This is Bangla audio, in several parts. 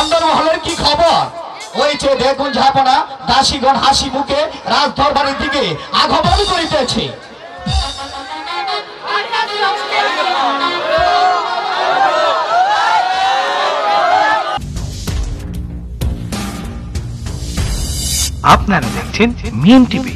চন্দন মহলের কি খবর? ওই যে দেখুন ঝাপনা দাসীগণ হাসি মুখে রাজ দরবারের দিকে আগমন করিতেছে। আপনারা দেখছেন মিম টিভি।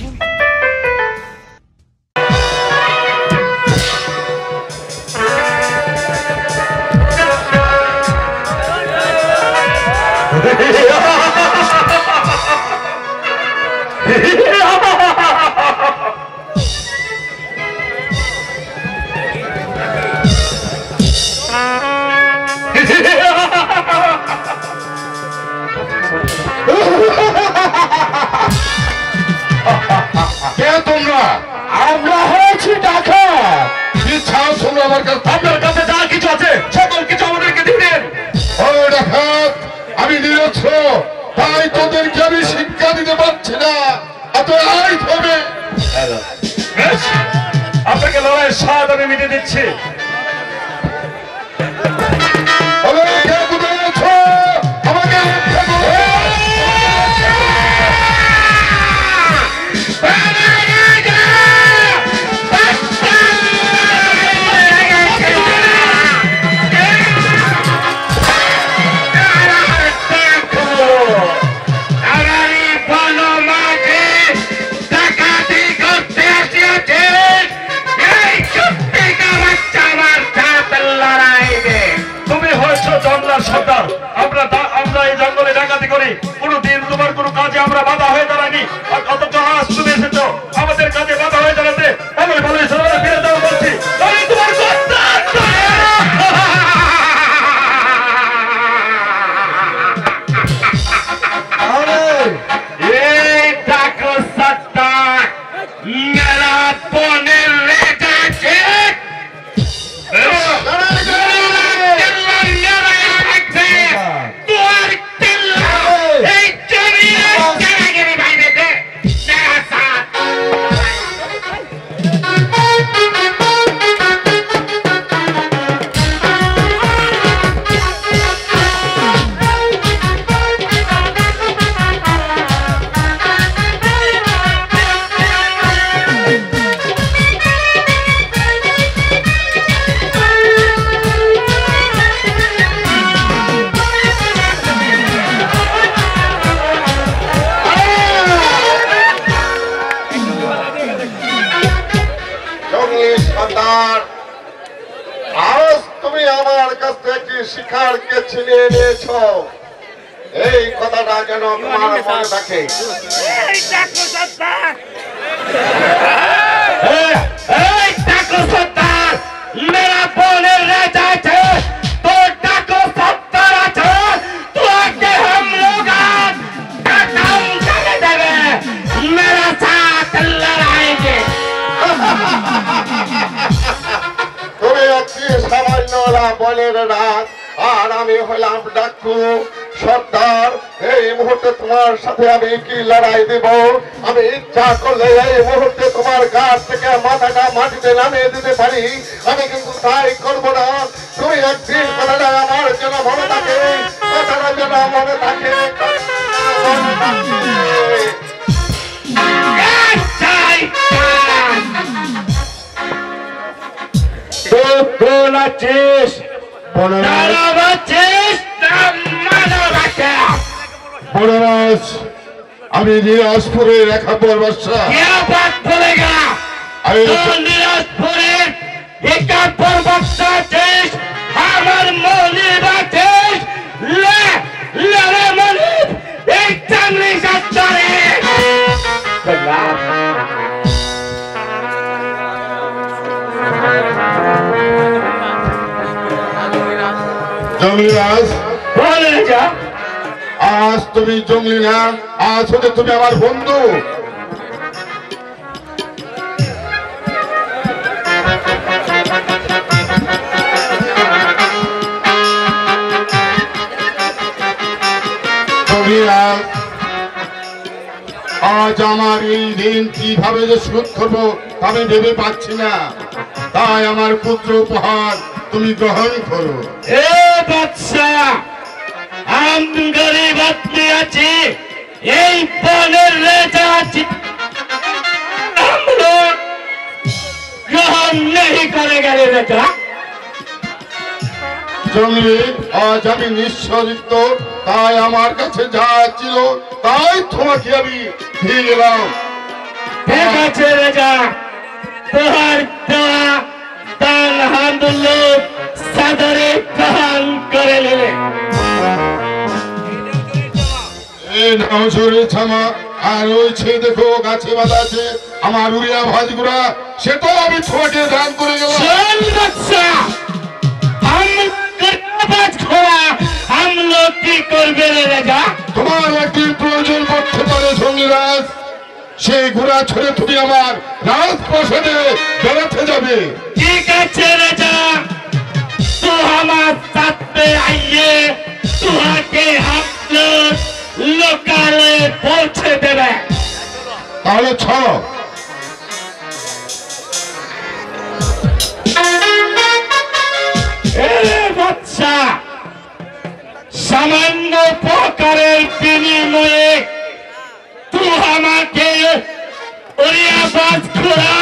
আমরা হয়েছি ডাকা। ইচ্ছা শুনে আমার কাছে আপনার কাছে যা কিছু আছে সকল কিছু আমাদেরকে দিবেন। ও ডাকাত, আমি নিরক্ষ, তাই তোদেরকে আমি শিক্ষা দিতে পারছি না। হবে আপনাকে লড়াইয়ের স্বাদ আমি মিটে দিচ্ছি। আমরা এই জঙ্গলে ডাকাতি করি, কোনদিন তোমার কোন কাজে আমরা বাধা হয়ে দাঁড়াইনি, অথচ আজ তুমি এসেছো আমাদের কাজে বাধা হয়ে দাঁড়াতে। আমি বলি ফিরে যাও বলছি, তোমার শিকারকে ছিনিয়ে নিয়েছ, এই কথাটা যেন তোমার মনে থাকে। মেরা বোনের রেজা আছে, তোর ডাকো সত্তর আছে, তোকে हम लोग खत्म कर देंगे, मेरा साथ लड़ाएंगे। তুমি অতি সামান্য বনের রাত, আর আমি হলাম ডাকু সর্দার। এই মুহূর্তে তোমার সাথে আমি কি লড়াই দিব? আমি ইচ্ছা করলে এই মুহূর্তে তোমার গাছ থেকে মাথাটা মাটিতে নামিয়ে দিতে পারি, আমি কিন্তু তাই করবো না। তুমি একদিন কথাটা আমার যেন মনে থাকে, কথাটা যেন মনে থাকে। আমি নিরাজপুরের একাপর বাদশা। নিরাজপুরের একাপর বাদশা দেশ আমার মনির দেশ। জঙ্গলিরাজ বলে যা, আজ তুমি জঙ্গলি না, আজ হতে তুমি আমার বন্ধু। আজ আমার এই দিন কিভাবে যে শোধ করবো আমি ভেবে পাচ্ছি না, তাই আমার পুত্র উপহার তুমি গ্রহণ করো। এ বাদশা, हम गरीब आदमी आছি এই বনের রাজা আছি हम लोग গ্রহণ नहीं करेगा रे राजा জঙ্গলি আজ আমি নিঃস্বরিত তাই আমার কাছে যা ছিল তাই তোমাকে আমি দিয়ে গেলাম ঠিক আছে রাজা তোহার দেওয়া দান হাত লোক সাদরে গ্রহণ করে নিলে এই নাও শরীর ছামা আর ওই ছে দেখো গাছে বাঁধা আছে আমার উড়িয়া ভাজগুড়া সেটাও আমি তোমাকে দান করে গেলাম चल बच्चा हम गरीबाज खोया हम लोग की করবে রে রাজা তোমার একটি প্রয়োজন পড়তে পারে জঙ্গিরাজ সেই ঘোড়া ছড়ে তুমি আমার রাজপ্রাসাদে বেড়াতে যাবে ठीक আছে রাজা तू हमारे साथ में आइए तुहाके हम लोग लोकाले पहुंचे देवे তাহলে চলো বাচ্চা সামান্য প্রকারের বিনিময়ে তুই আমাকে ওরিয়াবাজ ঘোড়া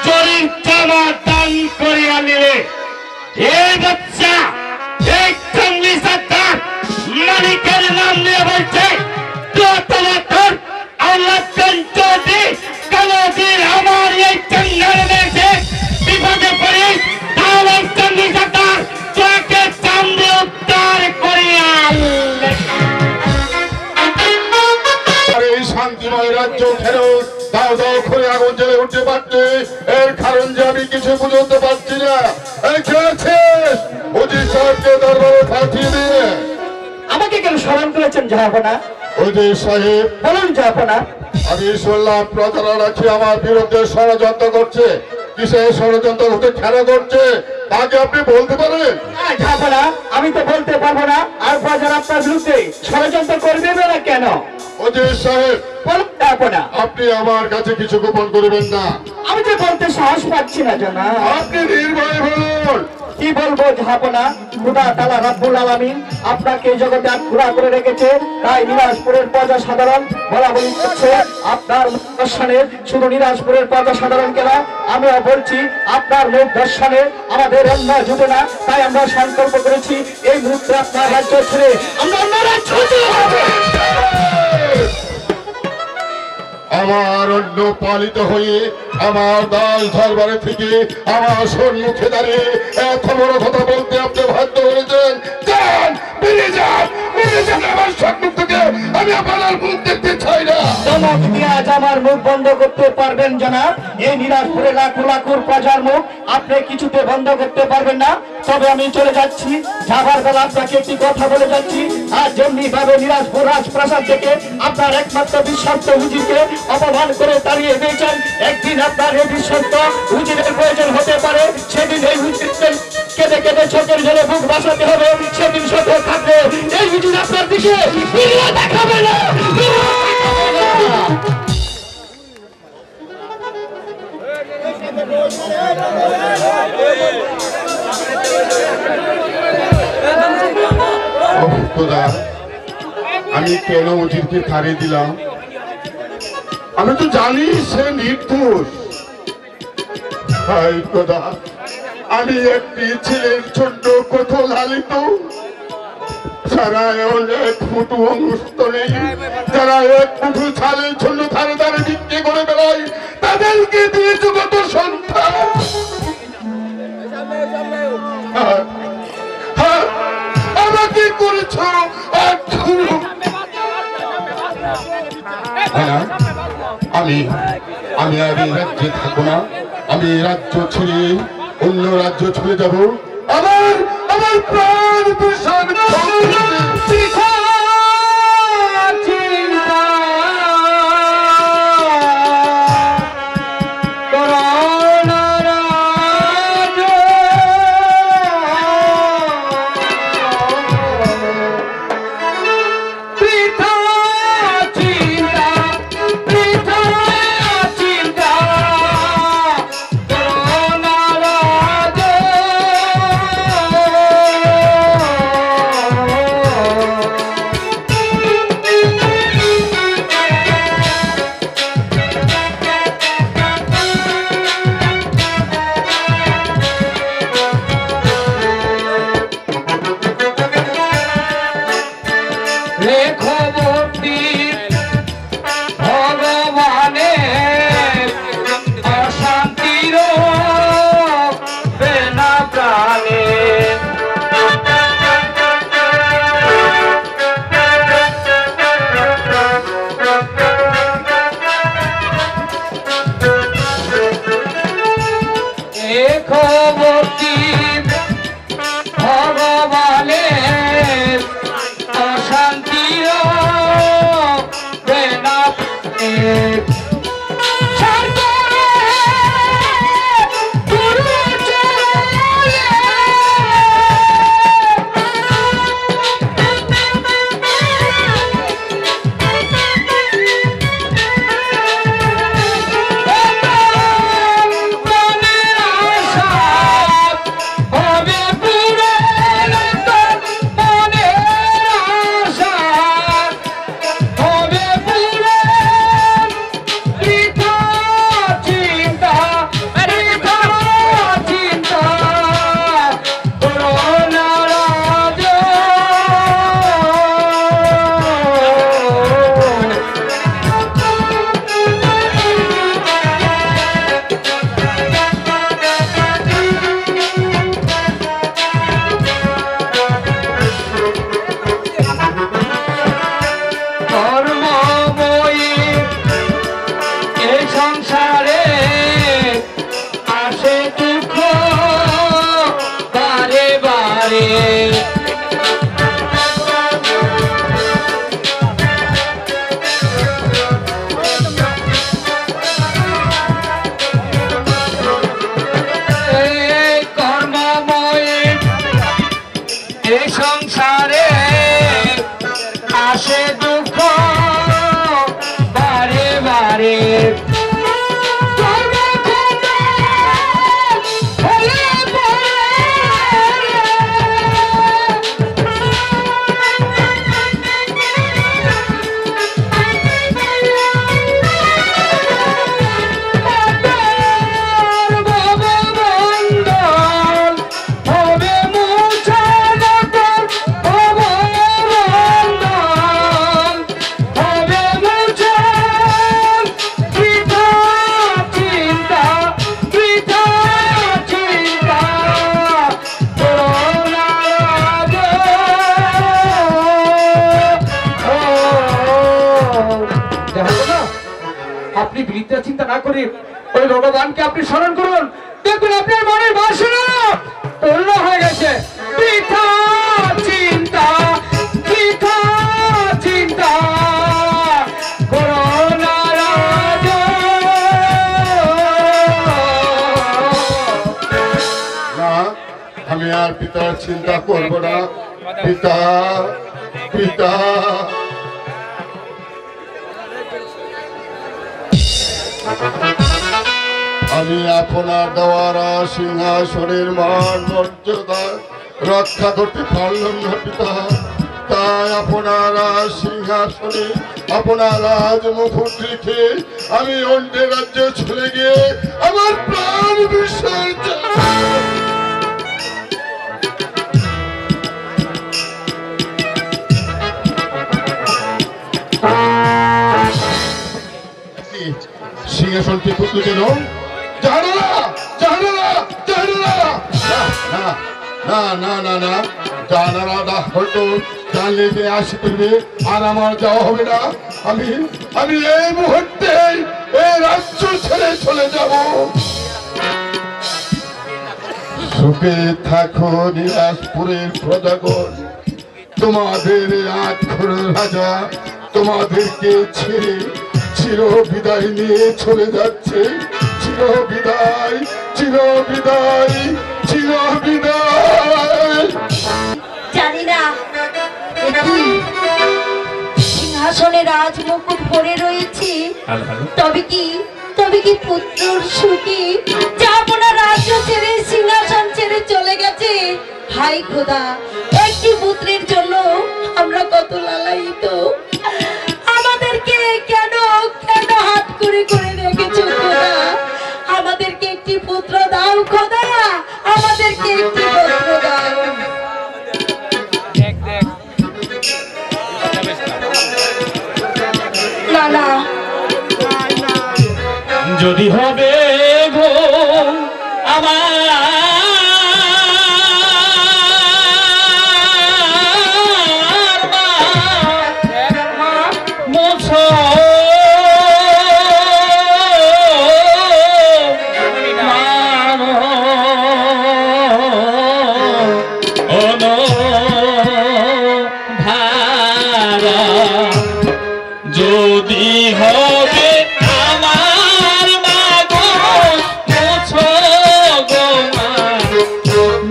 চরির জামা দান করিয়া নিলে এই বাচ্চা এই জঙ্গলি সর্দার মালিকের নাম নিয়ে বলছে তোর আল্লাহ যদি কোনদিন আমার এই জঙ্গল মেয়েছে বিপদে পড়িস তাহলে জঙ্গলি সর্দার তোকে চান্দে উদ্ধার করিয়া আনলে আর এই শান্তিময় রাজ্য ফেরত দাও দাও করে আগুন জ্বলে উঠতে পারছে এর কারণ যে আমি কিছু বুঝতে পারছি না এই কে আছিস অজিত সাহেবকে দরবারে পাঠিয়ে দিয়ে আমাকে কেন স্মরণ করেছেন জাহাপনা? অজিত সাহেব বলুন জাহাপনা। আমি শুনলাম প্রতারণা রাখি আমার বিরুদ্ধে ষড়যন্ত্র করছে কিসে ষড়যন্ত্র হতে খেলা করছে তাকে আপনি বলতে পারেন জাহাপনা আমি তো বলতে পারবো না আর বাজার আপনার বিরুদ্ধে ষড়যন্ত্র করবে না কেন? অজিত সাহেব বলুন জাহাপনা। আপনি আমার কাছে কিছু গোপন করবেন না আমি যে বলতে সাহস পাচ্ছি না জানা। আপনি নির্ভয় বলুন কি বলবো জাহাপনা? খোদা তাআলা রাব্বুল আলামিন আপনাকে এই জগতে আটঘোড়া করে রেখেছে তাই নিরাজপুরের প্রজা সাধারণ বলা বলি করছে আপনার মুখ দর্শনে শুধু নিরাজপুরের প্রজা সাধারণ কেনা আমিও বলছি আপনার মুখ দর্শনে আমাদের অন্য জুটে না তাই আমরা সংকল্প করেছি এই মুহূর্তে আপনার রাজ্য ছেড়ে আমরা অন্য রাজ্য হবে আমার অন্য পালিত হয়ে আমার দাস দরবারে থেকে আমার সম্মুখে দাঁড়িয়ে এত বড় কথা বলতে আপনি বাধ্য হয়েছেন যান বেরিয়ে যান আমার সম্মুখ থেকে আমি আপনার মুখ দেখতে চাই না চমক দিয়ে আজ আমার মুখ বন্ধ করতে পারবেন জনাব এই নিরাজপুরে লাখো লাখো প্রজার মুখ আপনি কিছুতে বন্ধ করতে পারবেন না তবে আমি চলে যাচ্ছি যাবার বেলা আপনাকে একটি কথা বলে যাচ্ছি আর যেমনি ভাবে নিরাজপুর রাজপ্রাসাদ থেকে আপনার একমাত্র বিশ্বস্ত হুজুরকে অপমান করে তাড়িয়ে দিয়েছেন একদিন আপনার এই বিশ্বস্ত হুজুরের প্রয়োজন হতে পারে সেদিন এই হুজুরকে কেঁদে কেঁদে চোখের জলে বুক বাঁচাতে হবে সেদিন সত্য থাকবে এই হুজুর আপনার দিকে ফিরিয়ে দেখাবে না খোদা আমি কেন অজিতকে ছাড়িয়ে দিলাম আমি তো জানি সে নির্দোষ হায় খোদা আমি একটি ছেলের জন্য কত লালিত যারা এক ফুটু অনুষ্ঠ নেই যারা এক ফুটু ছালের জন্য ধারে ধারে বিক্রি করে বেড়ায় তাদেরকে দিয়েছে কত সন্তান আমাকে করেছ আমি আমি আর এই রাজ্যে থাকবো না আমি এই রাজ্য ছেড়ে অন্য রাজ্য চলে যাব আমার আমার প্রাণ ভীষণ এ খবরটি ভগবানের অশান্তির বেনা প্রাণে এ খবরটি ভগবানের অশান্তির বেনা সংসারে আসে দুঃখ বারে বারে কর্মময় এই সংসারে আসে দুঃখ বারে বারে আপনি বৃদ্ধা চিন্তা না করে ওই ভগবানকে আপনি স্মরণ করুন, দেখুন আপনার মনের বাসনা পূর্ণ হয়ে গেছে। বৃথা চিন্তা, বৃথা চিন্তা করো না রাজা। না, আমি আর পিতার চিন্তা করব না। পিতা, পিতা, আমি আপনার দেওয়ারা সিংহাসনের মান মর্যাদা রক্ষা করতে পারলাম না পিতা, তাই আপনারা সিংহাসনে আপনার রাজ মুকুট রেখে আমি অন্য রাজ্যে চলে গিয়ে আমার প্রাণ বিসর্জন। সিংহাসনটি পুত্র কেন জানো না, জানো না, জানো না, না না না না না, জানারা না হয়তো জানলে যে আসি করবে আর আমার যাওয়া হবে না। আমি আমি এই মুহূর্তে এই রাজ্য ছেড়ে চলে যাব। সুখে থাকো বিলাসপুরের প্রজাগণ, তোমাদের আখর রাজা তোমাদেরকে ছেড়ে চির বিদায় নিয়ে চলে যাচ্ছে। চির বিদায়, চির বিদায়, চির বিদায়। জানি না সিংহাসনে রাজ মুকুট পরে রয়েছি, তবে কি পুত্রর সুখী যাব না রাজ্য ছেড়ে সিংহাসন ছেড়ে চলে গেছে। হাই খোদা, একটি পুত্রের জন্য আমরা কত লালায়িত। আমাদেরকে কেন কেন হাত করে করে রেখেছো খোদা? আমাদেরকে একটি পুত্র দাও খোদা, আমাদেরকে একটি পুত্র দাও। যদি হবে গো আমার মোছো যদি হবে আমার মাগো মোছো গো মা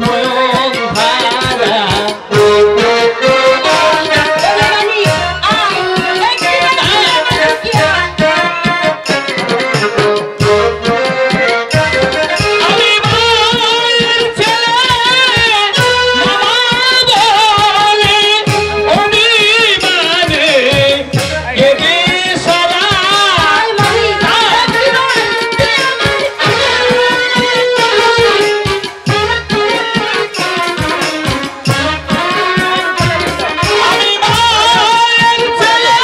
নয়ন ধারা আমি মায়ের ছেলে মামা বলে অভিমানে কেঁদে সরা আমি মায়ের ছেলে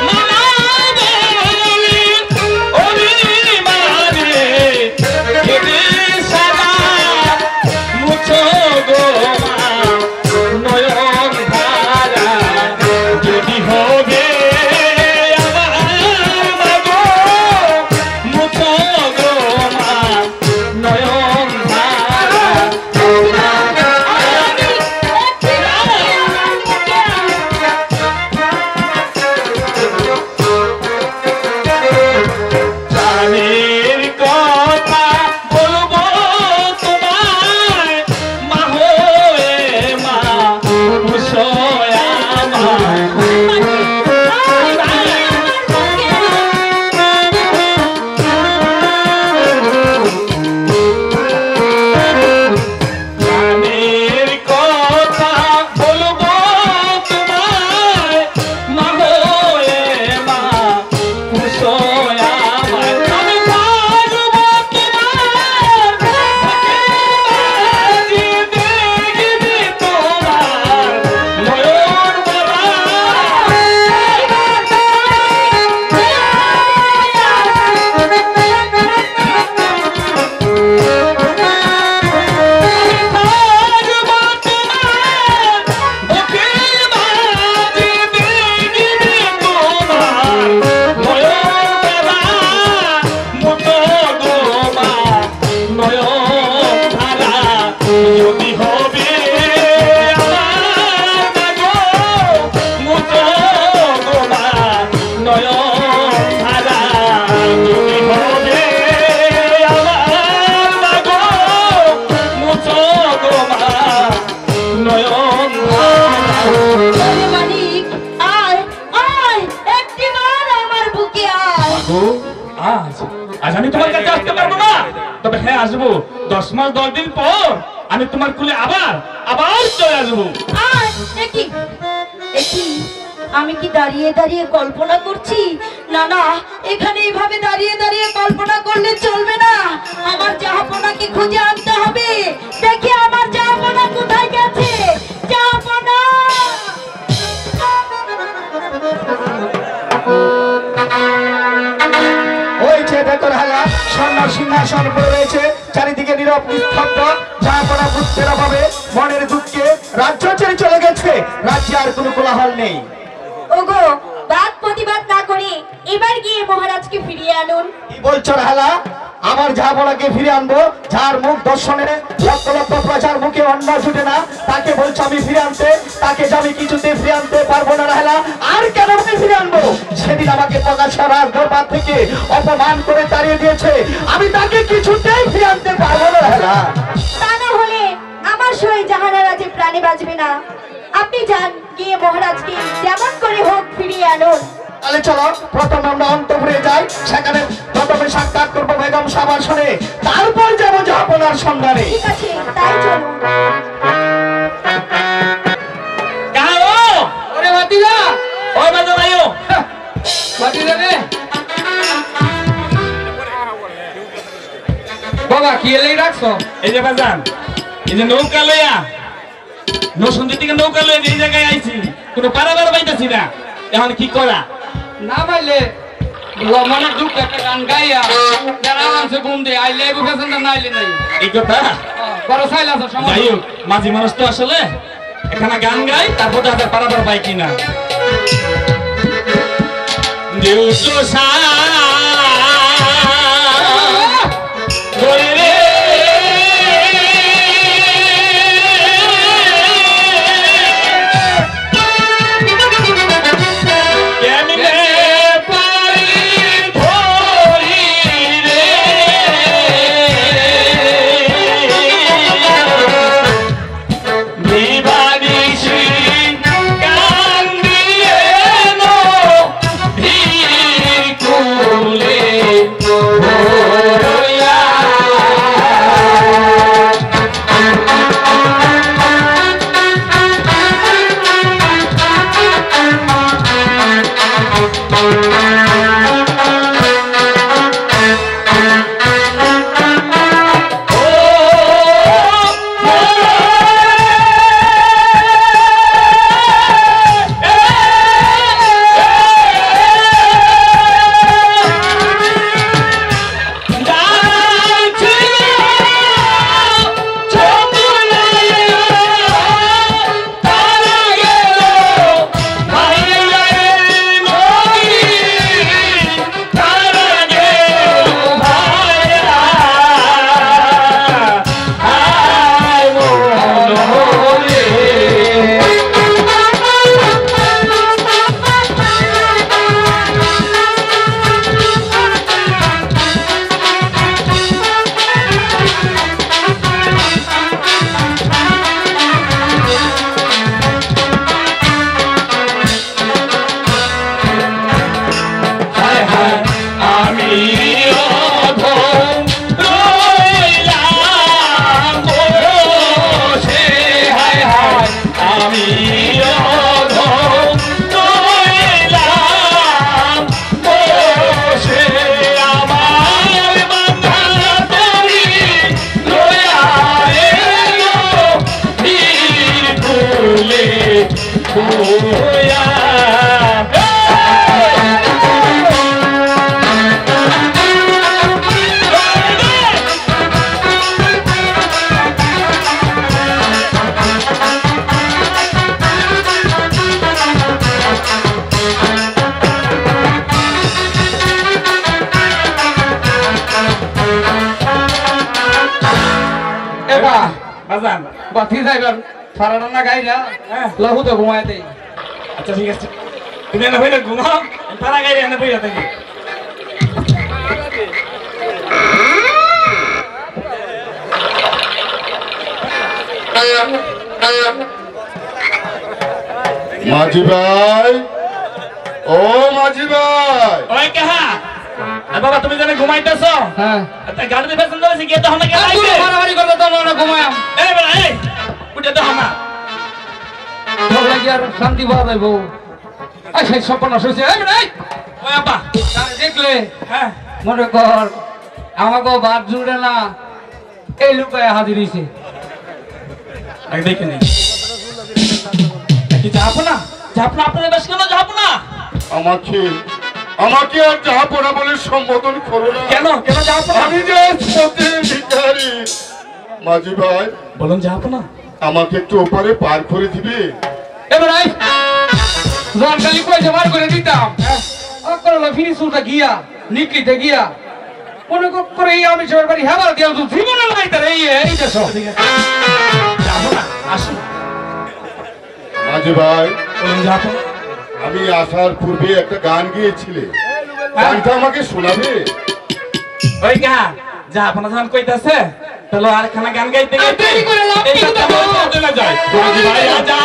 মামা বলে অভিমানে কেঁদে সরা মুছো গো মা নয়ন ধারা যদি হবে আমার মাগো মুছো গো মা নয়ন ধারা প্রাণের কথা বলবো তোমায় মা হয়ে মা মুছোয় আমায় প্রাণের কথা বলবো তোমায় মা হয়ে মা মুছোয় আমায় আমি পারবো তোমার বাজি দেখবি তোমার নয়ন যদি হবে আমার মাগো মুছো গো মা নয়ন ধারা যদি হবে আমার মাগো মুছো গো মা নয়ন ধারা মানিক আয় আয় একটিবার আমার বুকে আয় গো আজ আজ আমি তোমার কাছে আসতে পারবো না, তবে হ্যাঁ আসবো 10 মাস 10 দিন পর আমি তোমার কুলে আবার চলে আসবো। আয় দেখি দেখি আমি কি দাঁড়িয়ে দাঁড়িয়ে কল্পনা করছি? না না, এখানে এইভাবে দাঁড়িয়ে দাঁড়িয়ে কল্পনা করলে চলবে না। আমার জাহাপনাকে খুঁজে আনতে হবে। দেখি আমার জাহাপনা কোথায় গেছে। জাহাপনা ওই যে দেখো হালা স্বর্ণ সিংহাসন পড়ে রয়েছে, চারিদিকে নীরব নিস্তব্ধ। জাহাপনা বুঝতে পাবে মনের দুঃখে রাজ্য ছেড়ে চলে গেছে, রাজ্যে আর কোনো কোলাহল নেই। ওগো, বাদ প্রতিবাদ না করে এবার গিয়ে মহারাজকে ফিরিয়ে আনুন। কি বলছো হালা? আমার জাহাপনাকে ফিরে আনবো? যার মুখ দর্শনে লক্ষ লক্ষ প্রজার মুখে অন্ন জুটে না, তাকে বলছো আমি ফিরে আনতে? তাকে যে আমি কিছুতে ফিরে আনতে পারবো না হালা। আর কেন আমি ফিরে আনবো? সেদিন আমাকে প্রকাশ্য রাজ দরবার থেকে অপমান করে তাড়িয়ে দিয়েছে, আমি তাকে কিছুতেই ফিরে আনতে পারবো না হালা। তা না হলে আমার সই জাহানারা যে প্রাণে বাঁচবে না। আপনি যান, গিয়ে মহারাজকে যেমন করে হোক ফিরিয়ে আনুন। তাহলে চলো প্রথমে আমরা অন্তপুরে যাই, সেখানে প্রথমে সাক্ষাৎ করবো বেগম সাবাসনে, তারপর যাবো জাহাপনার সন্ধানে। ঠিক আছে, তাই চলুন। কালো ওরে ভাতিজা, ওই বাজা ভাইও ভাতিজা রে বাবা, কি এলেই রাখছো? এই যে বাজান, এই যে নৌকা লইয়া নৌসন্দির থেকে নৌকা লইয়া যে জায়গায় আইছি, কোনো পারাবার পাইতাছি না, এখন কি করা? না পাইলে মনে দুঃখ একটা গান গাইয়া যারা মানুষে ঘুম দিয়ে আইলে পেছনটা না আইলে নাই এই কথা বড় সাইল আছে সময় যাই হোক মাঝি মানুষ তো আসলে এখানে গান গাই তারপর তো হাতে পারাবার পাই কিনা যেহেতু বাতি যাইবার ফারাটা না গাইরা লাহু তো ঘুমায় দেই আচ্ছা ঠিক আছে তুমি না হইলে ঘুমাও তারা গাড়ি এনে বইয়া থাকি মাঝি ভাই, ও মাঝি ভাই, ওই কাহা বাবা তুমি জানে ঘুমাইতেছো হ্যাঁ গাড়িতে পেছন ধরেছি গিয়ে তো আমাকে লাইছে মারামারি করতে তো না ঘুমায়াম এই বেলা এই উঠে তো হামা তোর লাগি আর শান্তি পাওয়া যাইব এই সেই স্বপ্ন হইছে এই বেটা ওই আপা তারে দেখলে হ্যাঁ মনে কর আমাকে বাদ জুড়ে না এই লুকায় হাজির হইছে এক দেখে নেই কি যাবো না আপনাদের বেশ কেন যাবো না আমাকে আমাকে আর যা পড়া বলে সম্বোধন করো না। কেন কেন যাবো না আমি যে সত্যি ভিখারি। মাঝি ভাই, বলুন যাবো না আমাকে একটু ওপারে পার করে দিবে? এবার আই জন খালি কইছে বার করে দিতাম করলো ফিনিশুটা গিয়া নিকলিতে গিয়া মনে করে এই আমি সবার বাড়ি হেবার দিয়া তো জীবনে নাই তার এই দেশ ঠিক আছে যাবো না আসুন মাঝি ভাই, বলুন যাবো আমি আসার পূর্বে একটা গান গিয়েছিলে, গানটা আমাকে শোনাবে? ওই গা যা আপনার যখন কইতাছে তাহলে আর খানা গান গাইতে গাইতে দেরি করে লাভ এই কি সপ্তাহ করবো? চলে যায় মাঝি ভাই আজা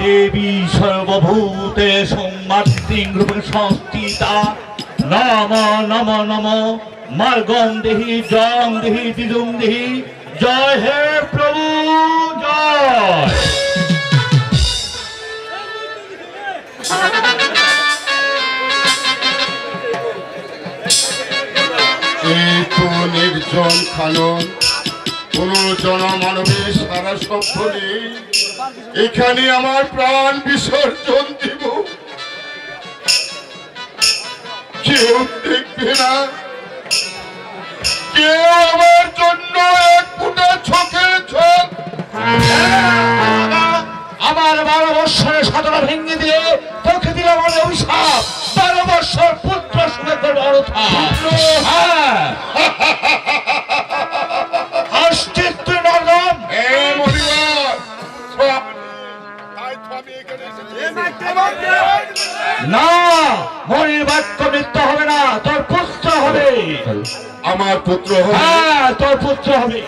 দেবী সর্বভূতে সম্মাতিং রূপে সংস্থিতা নম নম নম মার্গম দেহি জং দেহি দিদুম দেহি জয় হে প্রভু জয়। এই তো নির্জন খানন, কোন জনমানবের সারা শব্দ নেই। এখানে আমার প্রাণ বিসর্জন দিব, কেউ দেখবে না, কেউ আমার জন্য এক ফুটা চোখের চোখ। আমার 12 বৎসরের সাধনা ভেঙে দিয়ে তোকে দিলাম আমি অভিশাপ, 12 বৎসর পুত্র সুখে করবে অরথা। হাসছিস তুই নরদম? এই মরিবার, না, মনির বাক্য মিথ্যা হবে না, তোর পুত্র হবে। আমার পুত্র হবে। হ্যাঁ, তোর পুত্র হবে।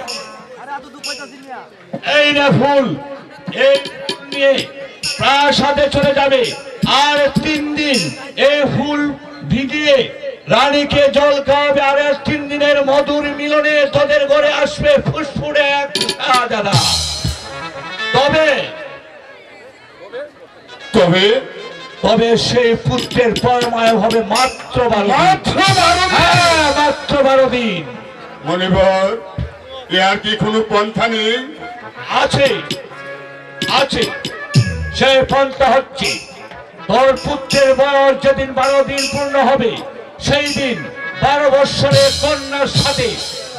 এই না ফুল, এই নিয়ে প্রাসাদে চলে যাবে, আর 3 দিন এই ফুল ভিজিয়ে রানীকে জল খাওয়াবে, আর 3 দিনের মধুর মিলনে তোদের ঘরে আসবে ফুসফুরে এক দাদা। তবে তবে তবে সেই পুত্রের পরমায় হবে মাত্র 12 দিন। মাত্র 12 দিন? হ্যাঁ, মাত্র 12 দিন। মনিবর, এ আর কি কোনো পন্থা নেই? আছে আছে, সেই পন্থা হচ্ছে তোর পুত্রের বয়স যেদিন 12 দিন পূর্ণ হবে, সেই দিন 12 বৎসরের কন্যার সাথে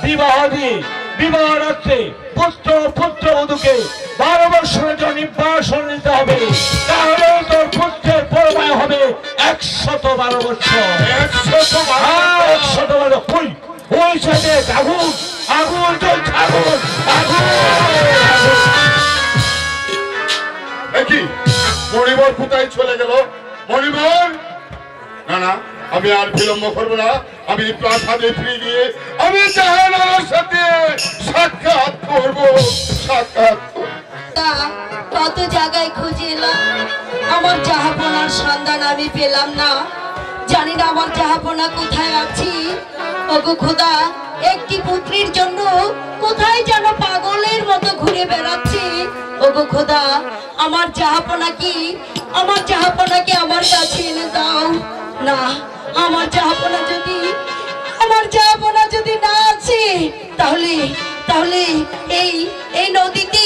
বিবাহ দিয়ে বিবাহ রাত্রে পুত্র পুত্রবধূকে 12 বৎসরের জন্য নির্বাসন নিতে হবে, তাহলে তোর পুত্রের পরমায় হবে 112 বৎসর। 112। ওই ওই সাথে আগুন আগুন জ্বলছে, আগুন আগুন। কি মনিবর কোথায় চলে গেল? মনিবর, না না, আমি আর বিলম্ব করবো না, আমি প্রাসাদে ফিরে গিয়ে আমি জাহানারার সাথে সাক্ষাৎ করবো, সাক্ষাৎ করবো। তা কত জায়গায় খুঁজে এলাম, আমার জাহাপনার সন্ধান আমি পেলাম না। জানি না আমার জাহাপনা কোথায় আছি। ওগো খোদা, একটি পুত্রীর জন্য কোথায় যেন পাগলের মতো ঘুরে বেড়াচ্ছি। ওগো খোদা, আমার জাহাপনাকে আমার কাছে এনে দাও না। আমার জাহাপনা যদি না আছে, তাহলে তাহলে এই এই নদীতে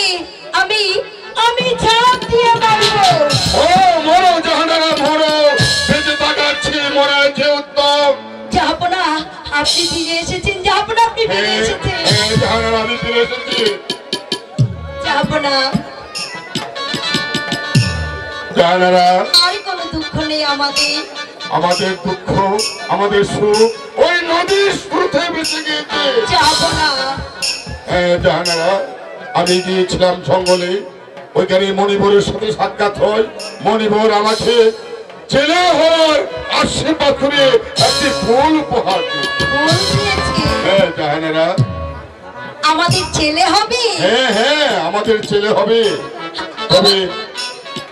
আমি ঝাঁপ দিয়ে মারবো। ও মরো জাহানারা, মরো, বেঁচে থাকার চেয়ে মরার যে উত্তম। জাহাপনা, আপনি ফিরে এসেছেন। জাহাপনা, আপনি ফিরে এসেছেন। জাহানারা, আমি ফিরে এসেছি। জাহাপনা, জাহানারা, আর কোনো দুঃখ নেই আমাদের। আমাদের দুঃখ, আমাদের সুখ ওই নদীর স্রোতে বেঁচে গিয়েছে। জাহাপনা, জাহানারা, আমি গিয়েছিলাম জঙ্গলে, ওইখানে মণিবরের সাথে সাক্ষাৎ হয়। মণিবর আমাকে ছেলে হওয়ার আশীর্বাদ করে একটি ফুল উপহার দিল। ফুল দিয়েছে? হ্যাঁ জাহানারা, আমাদের ছেলে হবে? হ্যাঁ হ্যাঁ, আমাদের ছেলে হবে। তবে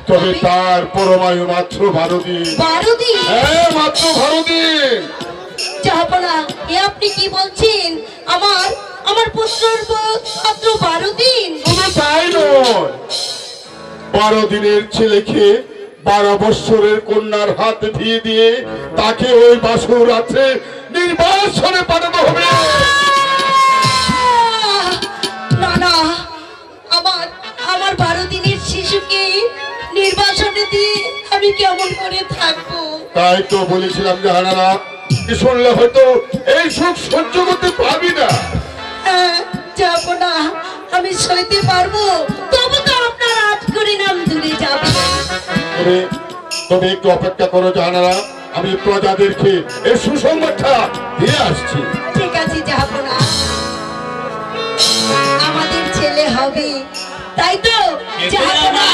তবে তার পরমায়ু মাত্র 12 দিন। 12 দিন? হ্যাঁ, মাত্র 12 দিন। জাহাপনা, এ আপনি কি বলছেন? আমার পুত্রের বয়স মাত্র 12 দিন? শুধু তাই নয়, 12 দিনের ছেলেকে 12 বৎসরের কন্যার হাত দিয়ে দিয়ে তাকে ওই বাসুর রাত্রে নির্বাসনে পাঠানো হবে। না না, আমার 12 দিনের শিশুকে নির্বাসনে দিয়ে আমি কেমন করে থাকবো? তাই তো বলেছিলাম জাহানারা, কি শুনলে হয়তো এই সুখ সহ্য করতে পারবি না। হ্যাঁ, যাবো না, আমি সইতে পারবো, তবু তো আপনার আজ করে নাম দূরে যাবে। তবে একটু অপেক্ষা করো জাহানারা, আমি প্রজাদেরকে এই সুসংবাদটা দিয়ে আসছি। ঠিক আছে জাহাপনা, আমাদের ছেলে হবে, তাই তো জাহাপনা?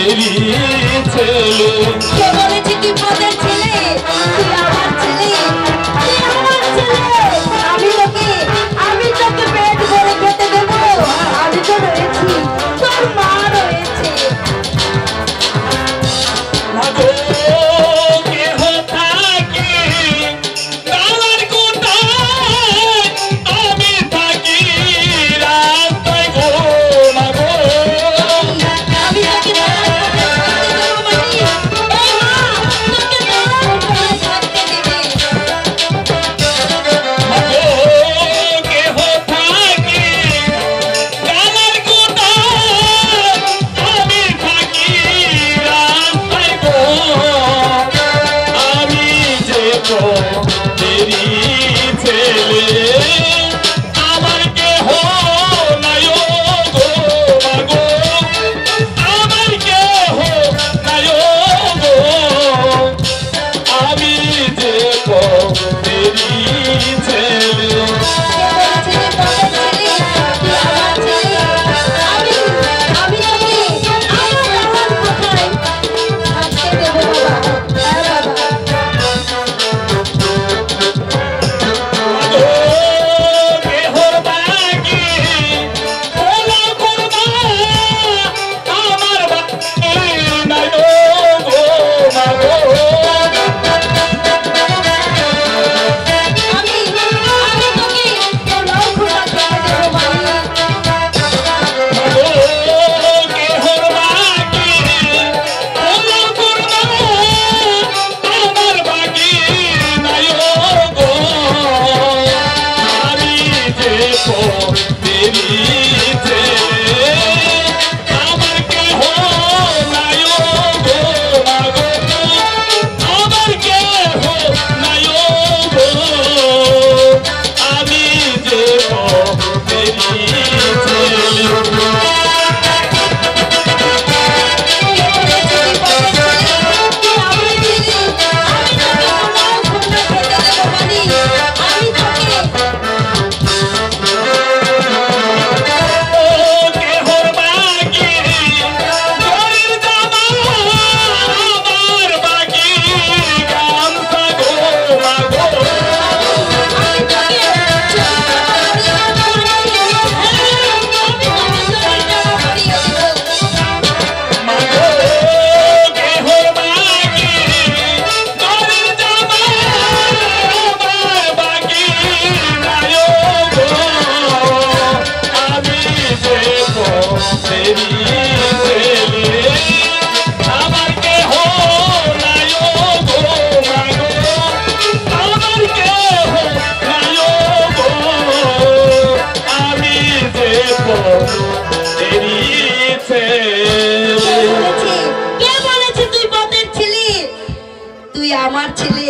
তেরি ছেলে। কে বলেছে তুই পদের ছেলে? তুই আমার ছেলে, তুই আমার ছেলে। আমি তোকে পেট ভরে খেতে দেবো। আমি তো রয়েছি, তোর মা রয়েছে। মাগো কেহ থাকি গালার কোঠায়, আমি থাকি রাস্তায় গো মাগো। আমি তোকে থাকতে দেবে। মাগো কেহ থাকি গালার কোঠায়, আমি থাকি রাস্তায় গো। আমি যে তো তেরি ছেলে, আমার কেহ নাই গো মাগো। আমার কেহ নাই গো, আমি যে তো তেরি ছেলে। মাগো কেহর বাকি ওলা করবা, আমার বাকি নাই গো মাগো। মাগো কেহর বাকি ওলা করবা, আমার বাকি নাই গো। আমি যে তো তেরি ছেলে, আমার কেহ নাই গো মাগো। আমার কেহ নাই গো, আমি যে তো তেরি ছেলে। কেহর বাকি গরিব জামা, আমার বাকি গামছা গো মাগো। মাগো কেহর বাকি গরিব জামা, আমার বাকি নাই গো। আমি যে তো তেরি ছেলে, আমার কেহ নাই গো মাগো। আমার কেহ নাই গো, আমি যে তো তেরি ছেলে। কে বলেছে তুই পদের ছেলে? তুই আমার ছেলে।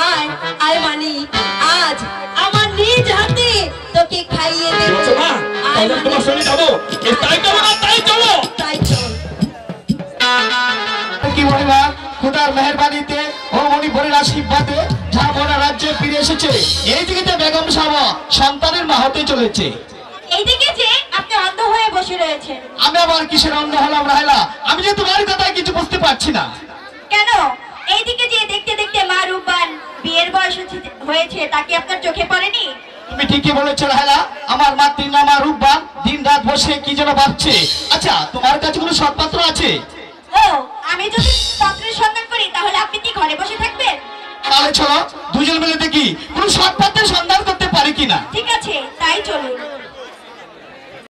আয় আয় মানি, আজ আমার নিজ হাতে তোকে খাইয়ে কি দেবো। বলছো মা? আয় তাহলে মানি, তোমার সঙ্গে যাবো? তাই চলো না, তাই চলো। তাই চল। কি মহিমা খোদার মেহেরবানিতে ও মণিপুরের আশীর্বাদে ঝাড়খণ্ড রাজ্যে ফিরে এসেছে। এইদিকে বেগম সাহা সন্তানের মা হতে চলেছে। এইদিকে যে আপনি অন্ধ হয়ে বসে রয়েছেন। আমি আবার কিসের অন্য হলাম রাহেলা? আমি যে তোমার কথায় কিছু বুঝতে পারছি না। কেন? এইদিকে যে দেখতে দেখতে মা রূপবান বিয়ের বয়স হয়েছে, তাকে আপনার চোখে পড়েনি? তুমি ঠিকই বলেছো রাহেলা, আমার মাতৃ নাম রূপবান দিন রাত বসে কি যেন ভাবছে। আচ্ছা তোমার কাছে কোনো সৎপাত্র আছে? ও, আমি যদি পাত্রের সন্ধান করি তাহলে আপনি কি ঘরে বসে থাকবেন? তাহলে চলো দুজন মিলে দেখি কোনো সৎপাত্রের সন্ধান করতে পারি কিনা। ঠিক